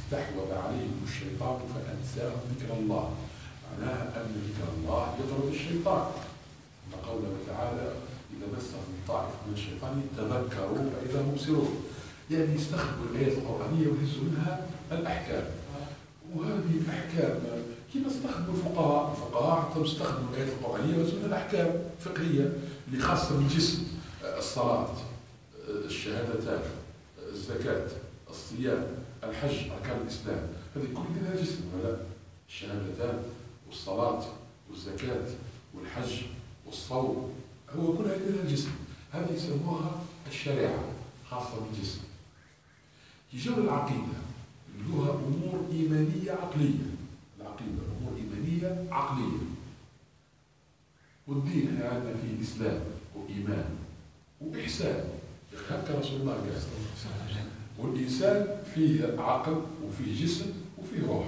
استحوذ عليهم الشيطان فأنساهم ذكر الله. معناها أن ذكر الله يطرد الشيطان. كما قوله تعالى: إذا مسهم طائف من الشيطان تذكروا فإذا هم مبصرون. يعني يستخدموا الآيات القرآنية ويهزوا منها الأحكام. وهذه الأحكام كما استخدموا الفقهاء حتى يستخدموا الآيات القرآنية ويهزوا منها الأحكام الفقهية اللي خاصة بالجسم: الصلاة، الشهادتان، الزكاة، الصيام، الحج، أركان الإسلام. هذه كل لها جسم ولا؟ الشهادتان والصلاة والزكاة والحج والصوم، هو كلها لها جسم. هذه يسموها الشريعة خاصة بالجسم. يجوا العقيدة اللي هو أمور إيمانية عقلية. العقيدة أمور إيمانية عقلية. والدين احنا عندنا فيه إسلام وإيمان وإحسان، هكا رسول الله قال. والإنسان فيه عقل وفيه جسم وفيه روح.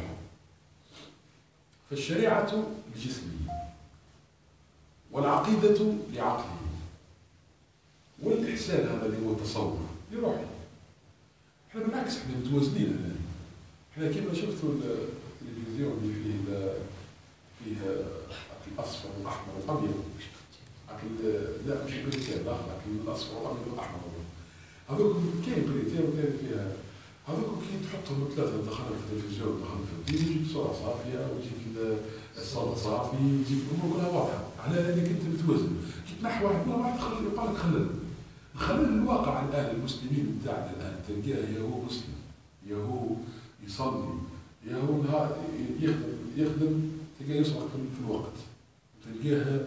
فالشريعة لجسمه، والعقيدة لعقله، والإحسان هذا اللي هو التصوف لروحه. احنا بالعكس احنا متوازنين هنا. احنا كما شفتوا التلفزيون اللي فيه الأصفر والأحمر والأبيض. لا مش بريتير، لا الأصفر والأبيض والأحمر. هذوك كاين بريتير وكاين فيها. هذوك كي تحطهم ثلاثة دخلوا في التلفزيون دخلوا في الدين يجيك صورة صافية ويجيك الصوت صافي يجيك الأمور كلها واضحة. على أنك أنت متوازن. كي تنحي واحد مرة واحد تخلي يبقى لك خلل الواقع الآن. المسلمين بتاعنا الآن تلقاه يا هو مسلم، يا هو يصلي، يا هو يخدم تلقاه يسرق في الوقت، تلقاه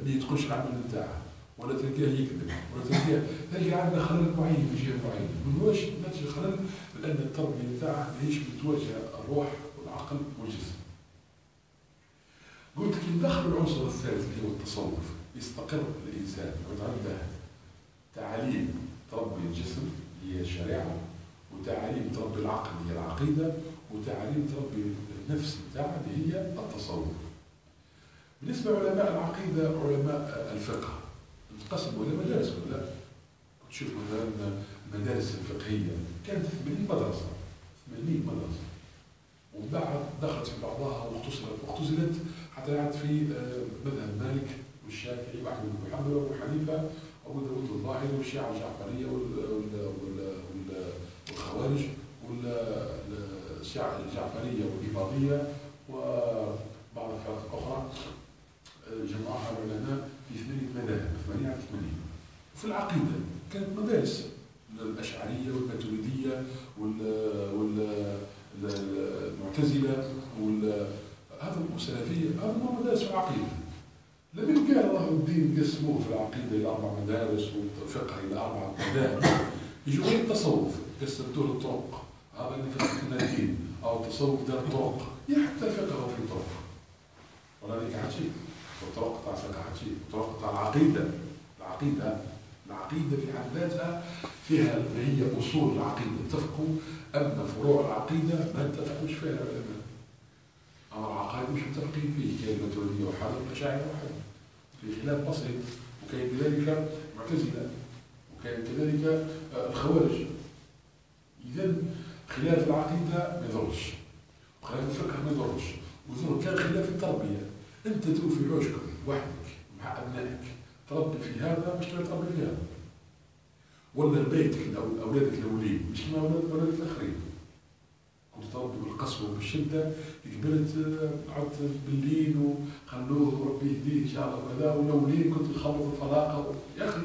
ما يتقنش العمل بتاعه، ولا تلقاه يكذب، ولا تلقى عندنا خلل معين في جهه معينه. من واش نتج خلل؟ لان التربيه بتاعه ماهيش متوجهه الروح والعقل والجسم. قلت كي ندخل العنصر الثالث اللي هو التصوف، يستقر الانسان ويتعنده تعاليم تربي الجسم هي الشريعه، وتعاليم تربي العقل هي العقيده، وتعاليم تربي النفس بتاعه اللي هي التصوف. بالنسبه لعلماء العقيده علماء الفقه انقسموا الى مدارس ولا؟ تشوف مثلا المدارس الفقهيه كانت 80 مدرسه 80 مدرسه، ومن بعد دخلت في بعضها واختزلت حتى عاد في مذهب مالك والشافعي واحمد بن حنبل وابو حنيفه وابو داوود الظاهري والشيعه الجعفريه والخوارج والشيعه الجعفريه والاباضيه وبعض الفرق الاخرى. جمعها العلماء في 8 مذاهب 8 على 80. وفي العقيده كانت مدارس الاشعريه والماتريديه والمعتزله هذا السلفيه، هذا مدارس في العقيده. لم يمكن الله الدين قسموه في العقيده الى 4 مدارس والفقه الى 4 مذاهب. يجوا غير التصوف قسمتوه للطرق، هذا اللي فقه الدين او التصوف دار طرق، حتى الفقه في طرق. ولا هذيك حكي الطرق تاع الفقه حكي، الطرق تاع العقيده في حد ذاتها فيها هي اصول العقيده اتفقوا، اما فروع العقيده ما اتفقوش فيها العلماء. اما العقائد مش متفقين فيه، كاين الماتريديه وحده والاشاعره وحده، في خلاف بسيط. وكاين كذلك المعتزله، وكاين كذلك الخوارج. اذا خلاف العقيده ما يضرش، وخلاف الفقه ما يضرش، ويضر كان خلاف التربيه. انت توفي عوشكم وحدك مع ابنائك تربي في هذا مش كما تربي في هذا، ولا بيتك او اولادك الاولين مش كما اولادك الاخرين. كنت تربي بالقسوه وبالشده، كبرت قعدت بالليل وخلوه ربي يهديه ان شاء الله وكذا، والاولين كنت تخلط الطلاقه. يا اخي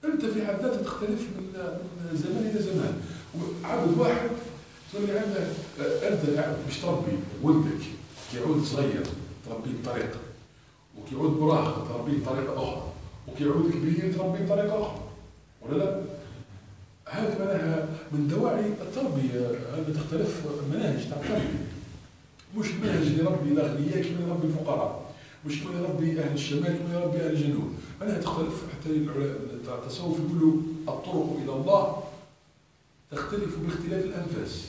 انت في حد ذاتك تختلف من زمان الى زمان. وعبد واحد تولي عندك انت مش تربي ولدك كيعود صغير تربيه بطريقه، وكيعود مراهق تربيه بطريقه اخرى، وكيعود كبير تربيه بطريقه اخرى، ولا لا؟ هذا معناها من دواعي التربيه. هذا تختلف المناهج تاع التربيه. مش المنهج اللي يربي الاغنياء كما يربي الفقراء، مش كما يربي اهل الشمال كما يربي اهل الجنوب. معناها تختلف. حتى التصوف يقولوا الطرق الى الله تختلف باختلاف الانفاس.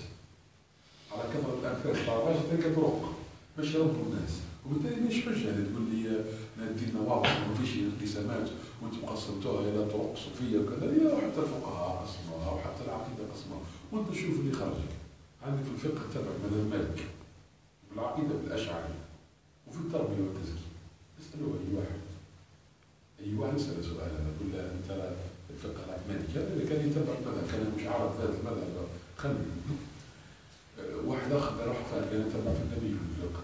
على كثره الانفاس تاع الراجل تلك طرق باش يربوا الناس، وبالتالي مش حجه تقول لي ديننا واضح وما فيش انقسامات وانتم قسمتوها الى طرق صوفيه وكذا. لا، حتى الفقهاء قسموها وحتى العقيده قسموها، وانت شوف اللي خرجك. عندي في الفقه تبع مذهب مالك، بالعقيدة بالأشعري، وفي التربية والتزكية. اسألوا أي واحد يسأل سؤال، أنا أقول له أنت الفقه راك مالك، إذا كان يتبع المذهب كان مش عارف ذات المذهب خلي. واحد آخر راح فات كان يتبع في النبي في الفقه،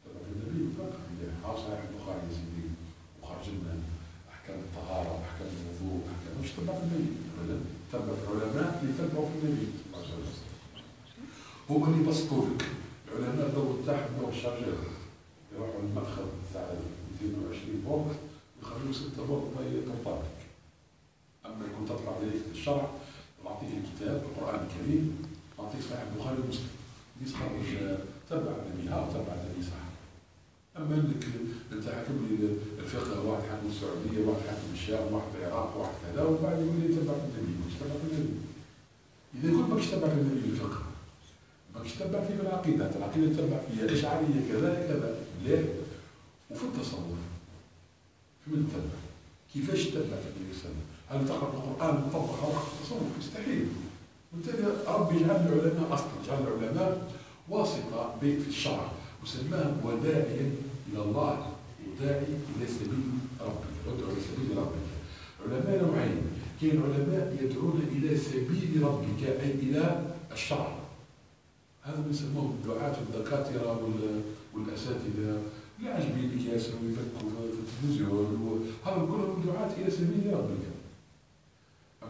تبع في النبي في الفقه، يعني صحيح البخاري يا سيدي وخرج لنا أحكام الطهارة وأحكام الوضوء وأحكام مش تبع في النبي، تبع في العلماء اللي تبعوا في النبي صلى الله عليه وسلم. هو اللي بسطوا لك العلماء دور تحت دور الشارجر، يروحوا المدخل تاع 220 فولت يخرجوا 6 فولت طبقك. اما يكون تطلع عليك الشرع نعطيك الكتاب القران الكريم، نعطيك صحيح البخاري ومسلم، يخرج تبع النبي ها وتبع النبي صح. اما انك انت حاكم لي الفقه، واحد حاكم السعوديه، واحد حاكم الشام، واحد العراق، واحد كذا، وبعد يقول لي تبع النبي، مش تبع النبي. اذا كنت ماكش تبع النبي في الفقه، ماكش تتبع فيه بالعقيدة، العقيدة تتبع فيها الأشعرية كذا كذا، ليه؟ وفي التصوف في من تتبع؟ كيفاش تتبع في النبي صلى الله عليه وسلم؟ هل تقرأ القرآن مطبق على التصوف؟ مستحيل. وبالتالي ربي جعل العلماء أصلا، جعل العلماء واسطة في الشرع، وسماهم وداعيا إلى الله، وداعي إلى سبيل ربك، ادعو إلى سبيل ربك. علماء نوعين، كاين علماء يدعون إلى سبيل ربك أي إلى الشرع، هذا يسموهم الدعاة والدكاترة والأساتذة اللي عاجبين الكياسة ويفكوا في التلفزيون، هذا كلهم دعاة إلى سبيل ربك.